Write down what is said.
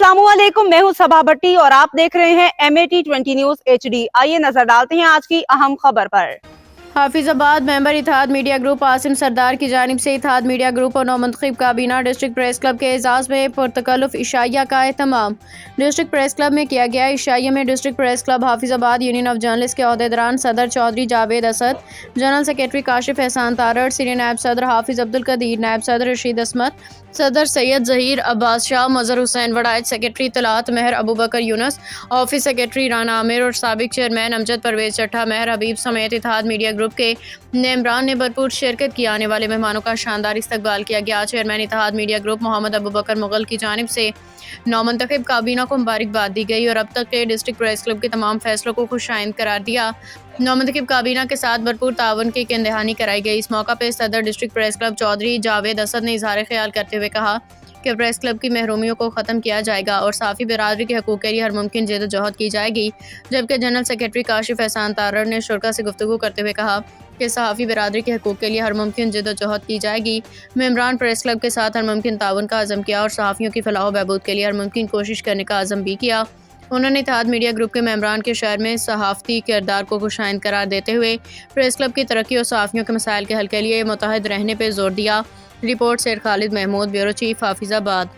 अस्सलामुअलैकुम, मैं हूं सबा भट्टी और आप देख रहे हैं MAT20 न्यूज HD। आइए नजर डालते हैं आज की अहम खबर पर। Hafizabad member Ittehad media group Asim Sardar की जानिब से इत्तेहाद मीडिया ग्रुप और नौमंतखब काबीना डिस्ट्रिक्ट प्रेस क्लब के एजाज़ में पुरतकल्लुफ़ इशाइया का एहतमाम डिस्ट्रिक्ट प्रेस क्लब में किया गया। इशाइया में district press club Hafizabad union of journalist के अहदेदारान सदर चौधरी जावेद असद, जनरल सेक्रेटरी काशिफ एहसान तारड़, सीनियर नायब सदर हाफिज अब्दुल कदीर, नायब सदर रशीद असमत, सदर सैयद जहीर अब्बास शाह, मजहर हुसैन वड़ाइज, सेक्रेटरी तलात महर अबू बकर यूनस, ऑफिस सेक्रेटरी राना आमिर और साबिक चेयरमैन अमजद परवेज चट्टा, महर हबीब समेत इत्तेहाद मीडिया ग्रुप के मेंबरान ने भरपूर शिरकत की। आने वाले मेहमानों का शानदार इस्तकबाल किया गया। Chairman Ittehad media group Mohammad Abu Bakar Mughal की जानिब से नौमंतखब काबीना को मुबारकबाद दी गई और अब तक के डिस्ट्रिक्ट प्रेस क्लब के तमाम फैसलों को खुशाइंद करार दिया। नौमंतखब काबीना के साथ भरपूर तावन की यकीन कराई गई। इस मौका पर सदर district press club Chaudhry Javed Asad ने इजहार ख्याल करते हुए कहा कि प्रेस क्लब की महरूमियों को ख़त्म किया जाएगा और साफ़ी बिरादरी के हकूक़ के लिए हर मुमकिन जद्दोजहद की जाएगी। जबकि जनरल सेक्रेटरी काशिफ एहसान तारड़ ने शुरा से गुफ्तगू करते हुए कहा कि सहाफ़ी बिरादरी के हकूक़ के लिए हर मुमकिन जद्दोजहद की जाएगी। मेंबरान प्रेस क्लब के साथ हर मुमकिन ताउन का अज़म किया और सहाफ़ियों की फलाह बहबूद के लिए हर मुमकिन कोशिश करने का अज़म भी किया। उन्होंने इत्तेहाद मीडिया ग्रुप के मेंबरान के शहर में सहाफ़ती किरदार को खुशाइंद करार देते हुए प्रेस क्लब की तरक्की और सहाफ़ियों के मसाइल के हल के लिए मुतहद रहने पर जोर दिया। रिपोर्ट शेर खालिद महमूद, ब्यूरो चीफ, हाफिजाबाद।